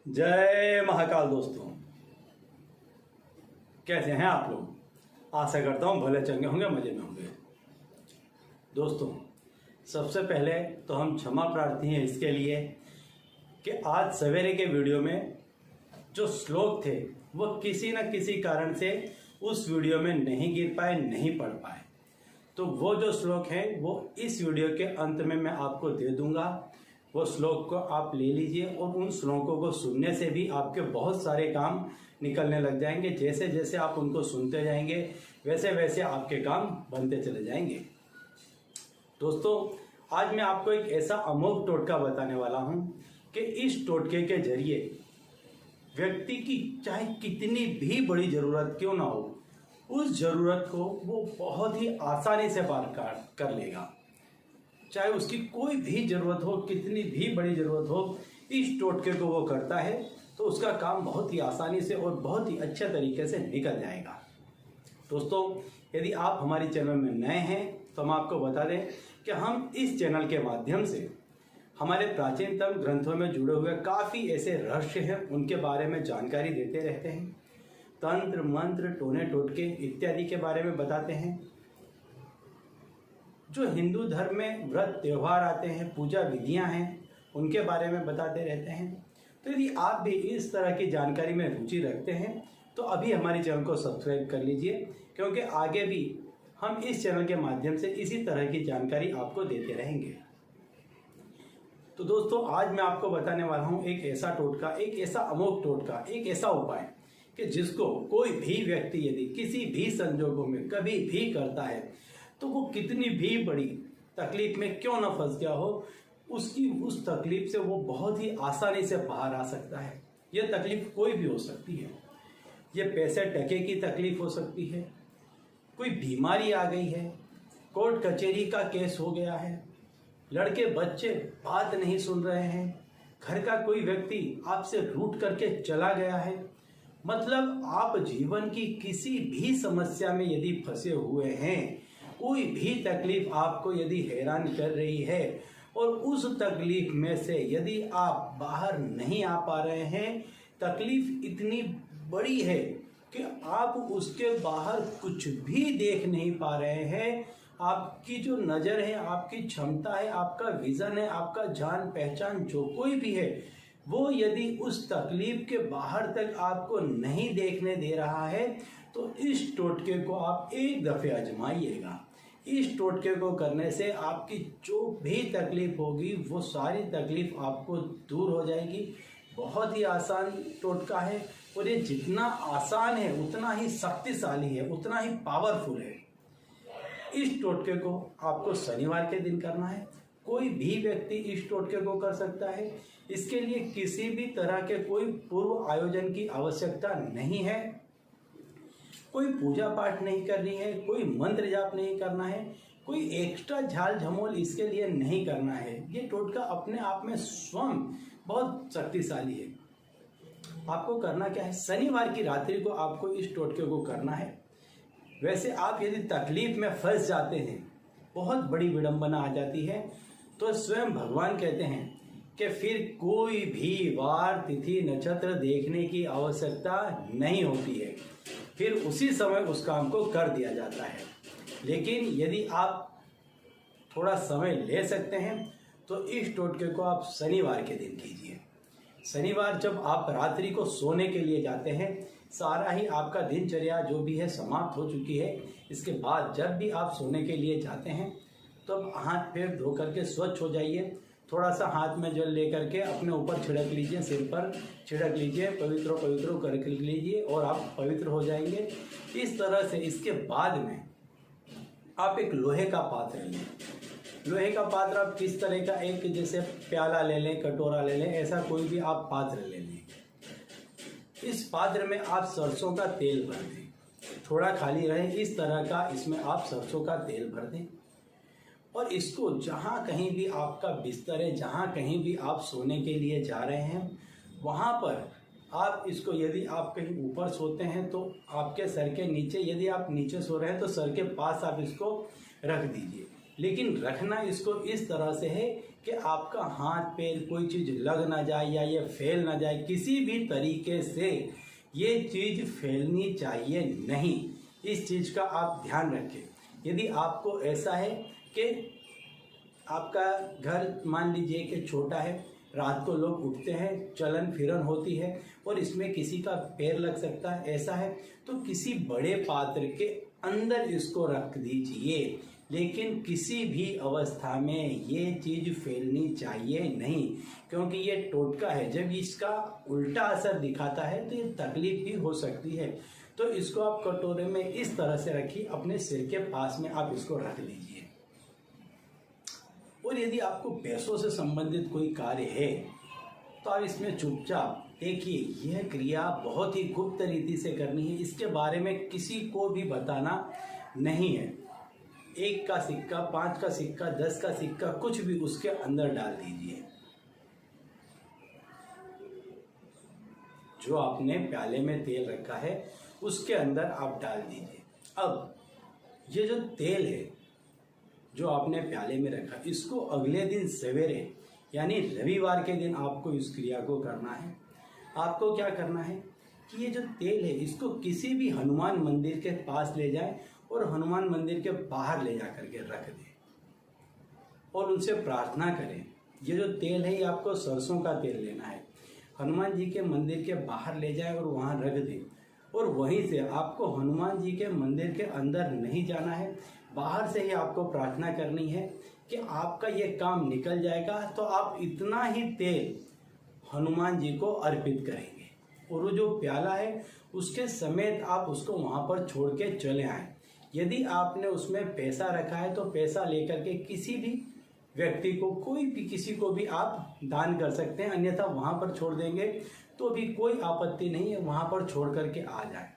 जय महाकाल दोस्तों, कैसे हैं आप लोग। आशा करता हूं भले चंगे होंगे, मजे में होंगे। दोस्तों, सबसे पहले तो हम क्षमा प्रार्थी हैं इसके लिए कि आज सवेरे के वीडियो में जो श्लोक थे वो किसी न किसी कारण से उस वीडियो में नहीं गिर पाए, नहीं पढ़ पाए। तो वो जो श्लोक हैं वो इस वीडियो के अंत में मैं आपको दे दूंगा। वो श्लोक को आप ले लीजिए और उन श्लोकों को सुनने से भी आपके बहुत सारे काम निकलने लग जाएंगे। जैसे जैसे आप उनको सुनते जाएंगे वैसे वैसे आपके काम बनते चले जाएंगे। दोस्तों, आज मैं आपको एक ऐसा अमोघ टोटका बताने वाला हूं कि इस टोटके के जरिए व्यक्ति की चाहे कितनी भी बड़ी जरूरत क्यों ना हो, उस जरूरत को वो बहुत ही आसानी से पार कर लेगा। चाहे उसकी कोई भी जरूरत हो, कितनी भी बड़ी जरूरत हो, इस टोटके को वो करता है तो उसका काम बहुत ही आसानी से और बहुत ही अच्छे तरीके से निकल जाएगा। दोस्तों, यदि आप हमारे चैनल में नए हैं तो हम आपको बता दें कि हम इस चैनल के माध्यम से हमारे प्राचीनतम ग्रंथों में जुड़े हुए काफ़ी ऐसे रहस्य हैं, उनके बारे में जानकारी देते रहते हैं। तंत्र मंत्र, टोने टोटके इत्यादि के बारे में बताते हैं। जो हिंदू धर्म में व्रत त्यौहार आते हैं, पूजा विधियां हैं, उनके बारे में बताते रहते हैं। तो यदि आप भी इस तरह की जानकारी में रुचि रखते हैं तो अभी हमारे चैनल को सब्सक्राइब कर लीजिए, क्योंकि आगे भी हम इस चैनल के माध्यम से इसी तरह की जानकारी आपको देते रहेंगे। तो दोस्तों, आज मैं आपको बताने वाला हूँ एक ऐसा टोटका, एक ऐसा अमोघ टोटका, एक ऐसा उपाय कि जिसको कोई भी व्यक्ति यदि किसी भी संजोगों में कभी भी करता है तो वो कितनी भी बड़ी तकलीफ में क्यों ना फंस गया हो, उसकी उस तकलीफ से वो बहुत ही आसानी से बाहर आ सकता है। ये तकलीफ कोई भी हो सकती है। ये पैसे टके की तकलीफ हो सकती है, कोई बीमारी आ गई है, कोर्ट कचहरी का केस हो गया है, लड़के बच्चे बात नहीं सुन रहे हैं, घर का कोई व्यक्ति आपसे रूठ करके चला गया है। मतलब आप जीवन की किसी भी समस्या में यदि फंसे हुए हैं, कोई भी तकलीफ आपको यदि हैरान कर रही है और उस तकलीफ में से यदि आप बाहर नहीं आ पा रहे हैं, तकलीफ इतनी बड़ी है कि आप उसके बाहर कुछ भी देख नहीं पा रहे हैं, आपकी जो नज़र है, आपकी क्षमता है, आपका विज़न है, आपका जान पहचान जो कोई भी है, वो यदि उस तकलीफ के बाहर तक आपको नहीं देखने दे रहा है तो इस टोटके को आप एक दफ़े आजमाइएगा। इस टोटके को करने से आपकी जो भी तकलीफ होगी वो सारी तकलीफ आपको दूर हो जाएगी। बहुत ही आसान टोटका है और ये जितना आसान है उतना ही शक्तिशाली है, उतना ही पावरफुल है। इस टोटके को आपको शनिवार के दिन करना है। कोई भी व्यक्ति इस टोटके को कर सकता है। इसके लिए किसी भी तरह के कोई पूर्व आयोजन की आवश्यकता नहीं है, कोई पूजा पाठ नहीं करनी है, कोई मंत्र जाप नहीं करना है, कोई एक्स्ट्रा झाल झमोल इसके लिए नहीं करना है। ये टोटका अपने आप में स्वयं बहुत शक्तिशाली है। आपको करना क्या है, शनिवार की रात्रि को आपको इस टोटके को करना है। वैसे आप यदि तकलीफ में फंस जाते हैं, बहुत बड़ी विडंबना आ जाती है, तो स्वयं भगवान कहते हैं कि फिर कोई भी वार तिथि नक्षत्र देखने की आवश्यकता नहीं होती है, फिर उसी समय उस काम को कर दिया जाता है। लेकिन यदि आप थोड़ा समय ले सकते हैं तो इस टोटके को आप शनिवार के दिन कीजिए। शनिवार जब आप रात्रि को सोने के लिए जाते हैं, सारा ही आपका दिनचर्या जो भी है समाप्त हो चुकी है, इसके बाद जब भी आप सोने के लिए जाते हैं तो हाथ पैर धो करके स्वच्छ हो जाइए। थोड़ा सा हाथ में जल लेकर के अपने ऊपर छिड़क लीजिए, सिर पर छिड़क लीजिए, पवित्र पवित्र कर लीजिए और आप पवित्र हो जाएंगे। इस तरह से इसके बाद में आप एक लोहे का पात्र लें। लोहे का पात्र आप किस तरह का, एक जैसे प्याला ले लें, कटोरा ले लें, ऐसा कोई भी आप पात्र ले लें। इस पात्र में आप सरसों का तेल भर दें, थोड़ा खाली रहे इस तरह का, इसमें आप सरसों का तेल भर दें और इसको जहाँ कहीं भी आपका बिस्तर है, जहाँ कहीं भी आप सोने के लिए जा रहे हैं, वहाँ पर आप इसको, यदि आप कहीं ऊपर सोते हैं तो आपके सर के नीचे, यदि आप नीचे सो रहे हैं तो सर के पास आप इसको रख दीजिए। लेकिन रखना इसको इस तरह से है कि आपका हाथ पैर कोई चीज़ लग ना जाए या ये फैल ना जाए, किसी भी तरीके से ये चीज़ फैलनी चाहिए नहीं। इस चीज़ का आप ध्यान रखें। यदि आपको ऐसा है कि आपका घर मान लीजिए कि छोटा है, रात को लोग उठते हैं, चलन फिरन होती है और इसमें किसी का पैर लग सकता है, ऐसा है तो किसी बड़े पात्र के अंदर इसको रख दीजिए। लेकिन किसी भी अवस्था में ये चीज़ फैलनी चाहिए नहीं, क्योंकि ये टोटका है। जब इसका उल्टा असर दिखाता है तो ये तकलीफ भी हो सकती है। तो इसको आप कटोरे में इस तरह से रखिए, अपने सिर के पास में आप इसको रख लीजिए। और यदि आपको पैसों से संबंधित कोई कार्य है तो आप इसमें चुपचाप देखिए, यह क्रिया बहुत ही गुप्त रीति से करनी है। इसके बारे में किसी को भी बताना नहीं है। 1 का सिक्का, 5 का सिक्का, 10 का सिक्का, कुछ भी उसके अंदर डाल दीजिए। जो आपने प्याले में तेल रखा है उसके अंदर आप डाल दीजिए। अब ये जो तेल है जो आपने प्याले में रखा, इसको अगले दिन सवेरे यानी रविवार के दिन आपको इस क्रिया को करना है। आपको क्या करना है कि ये जो तेल है इसको किसी भी हनुमान मंदिर के पास ले जाएं और हनुमान मंदिर के बाहर ले जा करके रख दें और उनसे प्रार्थना करें। ये जो तेल है ये आपको सरसों का तेल लेना है, हनुमान जी के मंदिर के बाहर ले जाएं और वहाँ रख दें। और वहीं से आपको हनुमान जी के मंदिर के अंदर नहीं जाना है, बाहर से ही आपको प्रार्थना करनी है कि आपका ये काम निकल जाएगा। तो आप इतना ही तेल हनुमान जी को अर्पित करेंगे और वो जो प्याला है उसके समेत आप उसको वहाँ पर छोड़ के चले आएँ। यदि आपने उसमें पैसा रखा है तो पैसा लेकर के किसी भी व्यक्ति को, कोई भी किसी को भी आप दान कर सकते हैं, अन्यथा वहाँ पर छोड़ देंगे तो भी कोई आपत्ति नहीं है, वहाँ पर छोड़ करके आ जाए।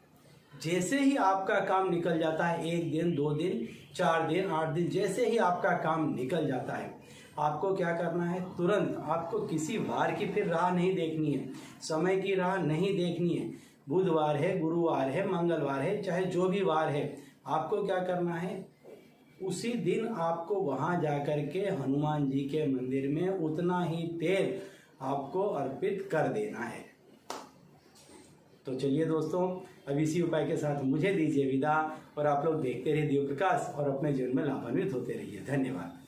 जैसे ही आपका काम निकल जाता है, 1 दिन, 2 दिन, 4 दिन, 8 दिन, जैसे ही आपका काम निकल जाता है, आपको क्या करना है, तुरंत आपको किसी वार की फिर राह नहीं देखनी है, समय की राह नहीं देखनी है। बुधवार है, गुरुवार है, मंगलवार है, चाहे जो भी वार है, आपको क्या करना है, उसी दिन आपको वहाँ जाकर के हनुमान जी के मंदिर में उतना ही तेल आपको अर्पित कर देना है। तो चलिए दोस्तों, अब इसी उपाय के साथ मुझे दीजिए विदा और आप लोग देखते रहिए दिव्य प्रकाश और अपने जीवन में लाभान्वित होते रहिए। धन्यवाद।